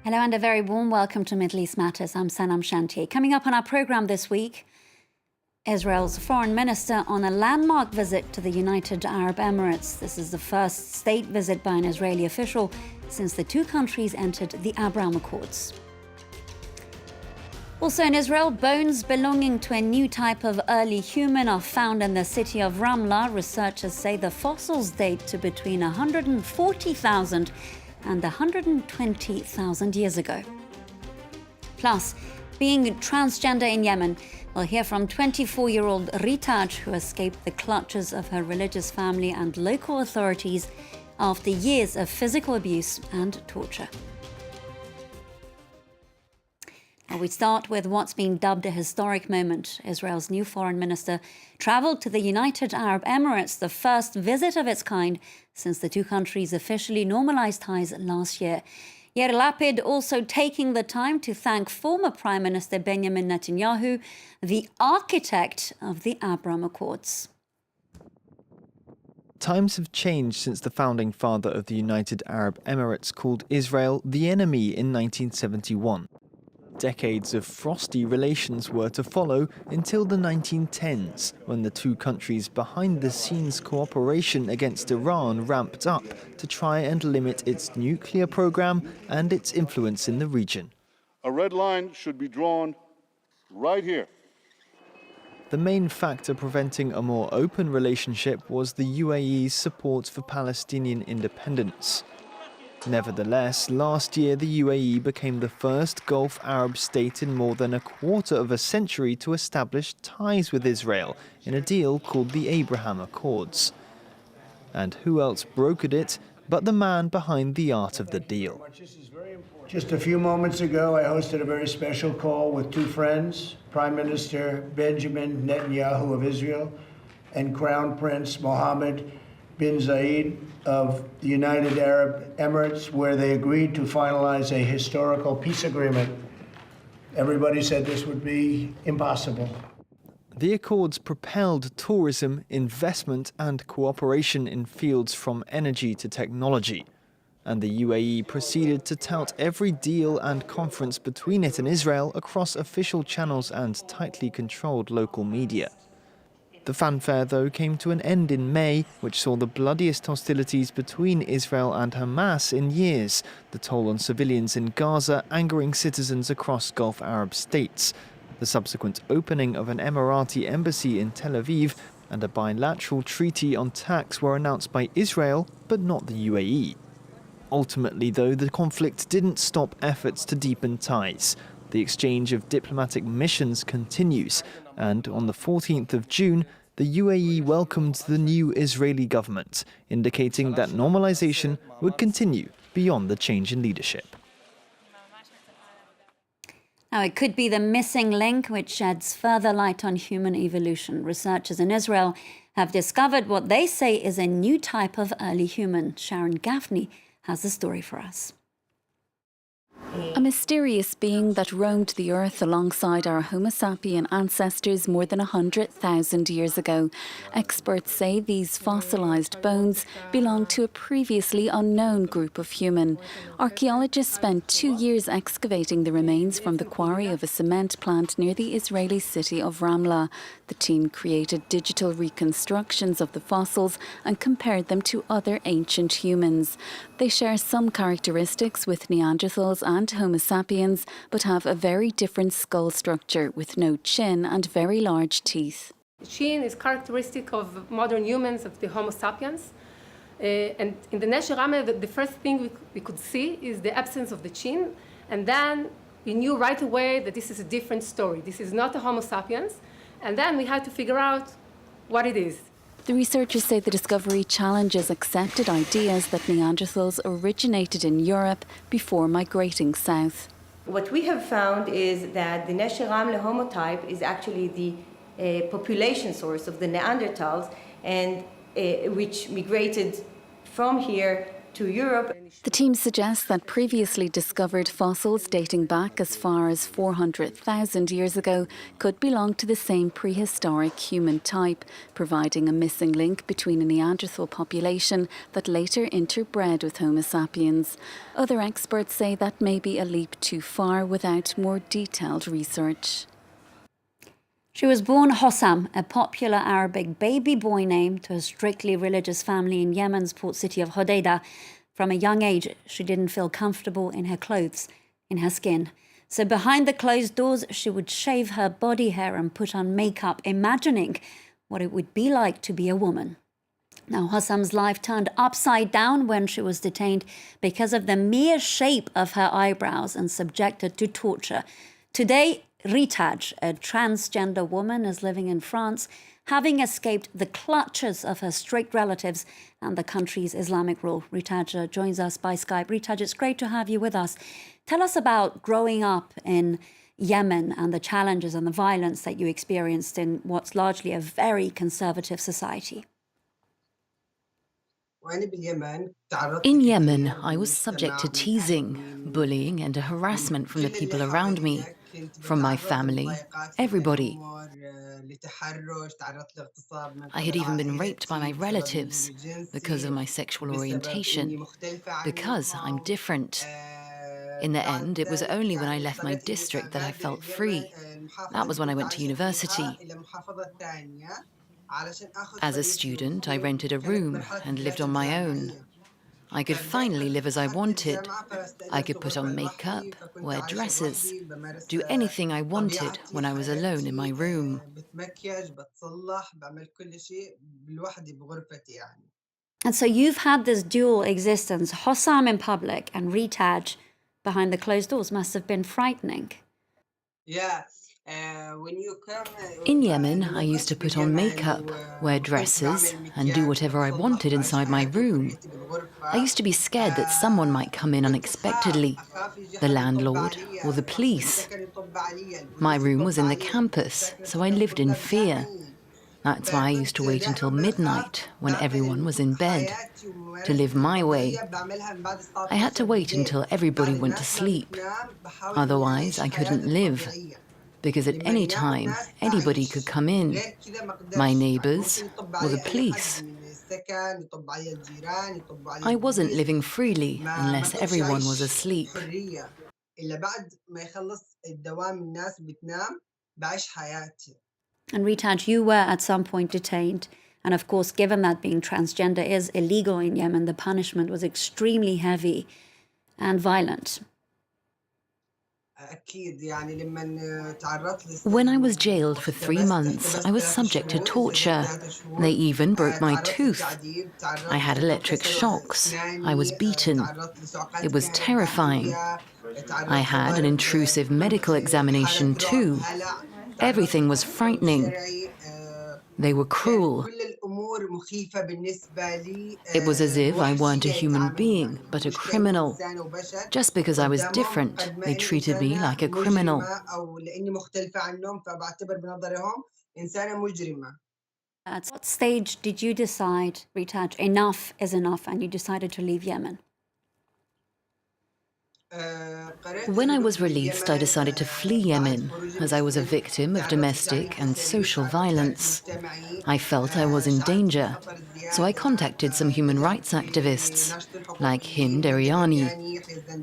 Hello and a very warm welcome to Middle East Matters. I'm Sanam Shantier. Coming up on our programme this week, Israel's foreign minister on a landmark visit to the United Arab Emirates. This is the first state visit by an Israeli official since the two countries entered the Abraham Accords. Also in Israel, bones belonging to a new type of early human are found in the city of Ramla. Researchers say the fossils date to between 140,000 and 120,000 years ago. Plus, being transgender in Yemen, we'll hear from 24-year-old Ritaj, who escaped the clutches of her religious family and local authorities after years of physical abuse and torture. Well, we start with what's been dubbed a historic moment. Israel's new foreign minister travelled to the United Arab Emirates, the first visit of its kind since the two countries officially normalised ties last year. Yair Lapid also taking the time to thank former Prime Minister Benjamin Netanyahu, the architect of the Abraham Accords. Times have changed since the founding father of the United Arab Emirates called Israel the enemy in 1971. Decades of frosty relations were to follow until the 1910s, when the two countries' behind-the-scenes cooperation against Iran ramped up to try and limit its nuclear program and its influence in the region. A red line should be drawn right here. The main factor preventing a more open relationship was the UAE's support for Palestinian independence. Nevertheless, last year the UAE became the first Gulf Arab state in more than a quarter of a century to establish ties with Israel in a deal called the Abraham Accords. And who else brokered it but the man behind the art of the deal? Just a few moments ago, I hosted a very special call with two friends, Prime Minister Benjamin Netanyahu of Israel and Crown Prince Mohammed bin Zayed of the United Arab Emirates, where they agreed to finalize a historical peace agreement. Everybody said this would be impossible. The accords propelled tourism, investment and cooperation in fields from energy to technology. And the UAE proceeded to tout every deal and conference between it and Israel across official channels and tightly controlled local media. The fanfare, though, came to an end in May, which saw the bloodiest hostilities between Israel and Hamas in years, the toll on civilians in Gaza angering citizens across Gulf Arab states, the subsequent opening of an Emirati embassy in Tel Aviv, and a bilateral treaty on tax were announced by Israel, but not the UAE. Ultimately, though, the conflict didn't stop efforts to deepen ties. The exchange of diplomatic missions continues, and on the 14th of June, the UAE welcomed the new Israeli government, indicating that normalization would continue beyond the change in leadership. Now, it could be the missing link which sheds further light on human evolution. Researchers in Israel have discovered what they say is a new type of early human. Sharon Gaffney has the story for us. A mysterious being that roamed the earth alongside our Homo sapien ancestors more than 100,000 years ago. Experts say these fossilised bones belong to a previously unknown group of human. Archaeologists spent 2 years excavating the remains from the quarry of a cement plant near the Israeli city of Ramla. The team created digital reconstructions of the fossils and compared them to other ancient humans. They share some characteristics with Neanderthals and Homo sapiens, but have a very different skull structure with no chin and very large teeth. The chin is characteristic of modern humans, of the Homo sapiens. And in the Nesher Rameh, the first thing we could see is the absence of the chin. And then we knew right away that this is a different story. This is not a Homo sapiens. And then we had to figure out what it is. The researchers say the discovery challenges accepted ideas that Neanderthals originated in Europe before migrating south. What we have found is that the Nesher Rameh homotype is actually the population source of the Neanderthals, and which migrated from here to Europe. The team suggests that previously discovered fossils dating back as far as 400,000 years ago could belong to the same prehistoric human type, providing a missing link between a Neanderthal population that later interbred with Homo sapiens. Other experts say that may be a leap too far without more detailed research. She was born Hosam, a popular Arabic baby boy name, to a strictly religious family in Yemen's port city of Hodeida. From a young age, she didn't feel comfortable in her clothes, in her skin. So behind the closed doors, she would shave her body hair and put on makeup, imagining what it would be like to be a woman. Now, Hossam's life turned upside down when she was detained because of the mere shape of her eyebrows and subjected to torture. Today, Ritaj, a transgender woman, is living in France, having escaped the clutches of her strict relatives and the country's Islamic rule. Ritaj joins us by Skype. Ritaj, it's great to have you with us. Tell us about growing up in Yemen and the challenges and the violence that you experienced in what's largely a very conservative society. In Yemen, I was subject to teasing, bullying and harassment from the people around me, from my family, everybody. I had even been raped by my relatives because of my sexual orientation, because I'm different. In the end, it was only when I left my district that I felt free. That was when I went to university. As a student, I rented a room and lived on my own. I could finally live as I wanted. I could put on makeup, wear dresses, do anything I wanted when I was alone in my room. And so you've had this dual existence, Hosam in public and Ritaj behind the closed doors. Must have been frightening. In Yemen, I used to put on makeup, wear dresses, and do whatever I wanted inside my room. I used to be scared that someone might come in unexpectedly, the landlord or the police. My room was in the campus, so I lived in fear. That's why I used to wait until midnight, when everyone was in bed, to live my way. I had to wait until everybody went to sleep. Otherwise, I couldn't live, because at any time, anybody could come in, my neighbors or the police. I wasn't living freely unless everyone was asleep. And Ritaj, you were at some point detained. And of course, given that being transgender is illegal in Yemen, the punishment was extremely heavy and violent. When I was jailed for 3 months, I was subject to torture. They even broke my tooth. I had electric shocks. I was beaten. It was terrifying. I had an intrusive medical examination too. Everything was frightening. They were cruel. It was as if I weren't a human being, but a criminal. Just because I was different, they treated me like a criminal. At what stage did you decide, Ritaj, enough is enough, and you decided to leave Yemen? When I was released, I decided to flee Yemen, as I was a victim of domestic and social violence. I felt I was in danger, so I contacted some human rights activists, like Hind Eriani,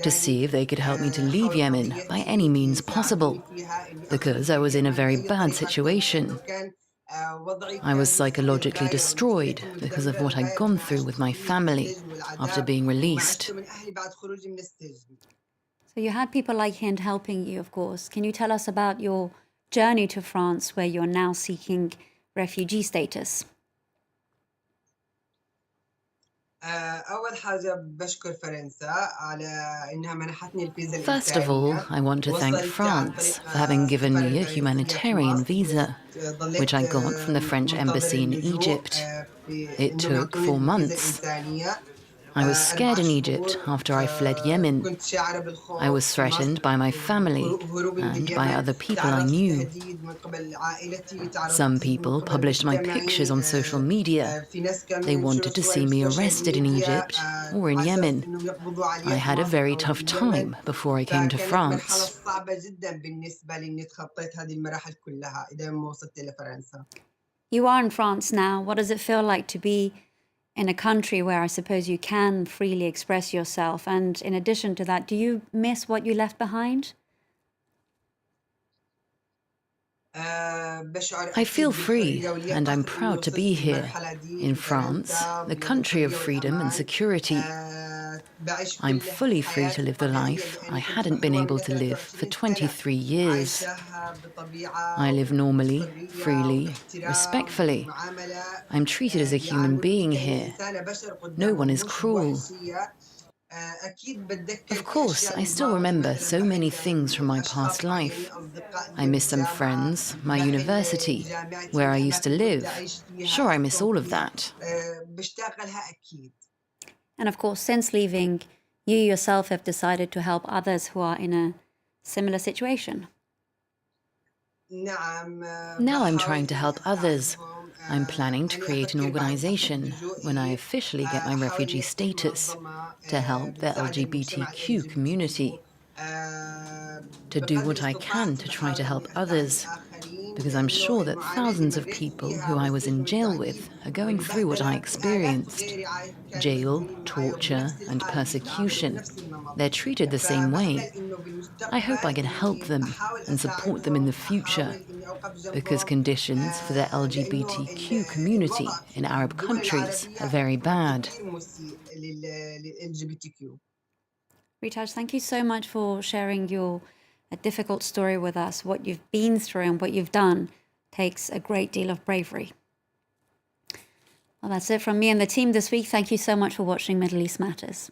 to see if they could help me to leave Yemen by any means possible, because I was in a very bad situation. I was psychologically destroyed because of what I'd gone through with my family after being released. So you had people like Hind helping you, of course. Can you tell us about your journey to France, where you're now seeking refugee status? First of all, I want to thank France for having given me a humanitarian visa, which I got from the French embassy in Egypt. It took 4 months. I was scared in Egypt after I fled Yemen. I was threatened by my family and by other people I knew. Some people published my pictures on social media. They wanted to see me arrested in Egypt or in Yemen. I had a very tough time before I came to France. You are in France now. What does it feel like to be in a country where I suppose you can freely express yourself? And in addition to that, do you miss what you left behind? I feel free, and I'm proud to be here, in France, the country of freedom and security. I'm fully free to live the life I hadn't been able to live for 23 years. I live normally, freely, respectfully. I'm treated as a human being here. No one is cruel. Of course, I still remember so many things from my past life. I miss some friends, my university, where I used to live. Sure, I miss all of that. And of course, since leaving, you yourself have decided to help others who are in a similar situation. Now I'm trying to help others. I'm planning to create an organization when I officially get my refugee status to help the LGBTQ community. To do what I can to try to help others, because I'm sure that thousands of people who I was in jail with are going through what I experienced. Jail, torture, and persecution. They're treated the same way. I hope I can help them and support them in the future, because conditions for the LGBTQ community in Arab countries are very bad. Ritaj, thank you so much for sharing your difficult story with us. What you've been through and what you've done takes a great deal of bravery. Well, that's it from me and the team this week. Thank you so much for watching Middle East Matters.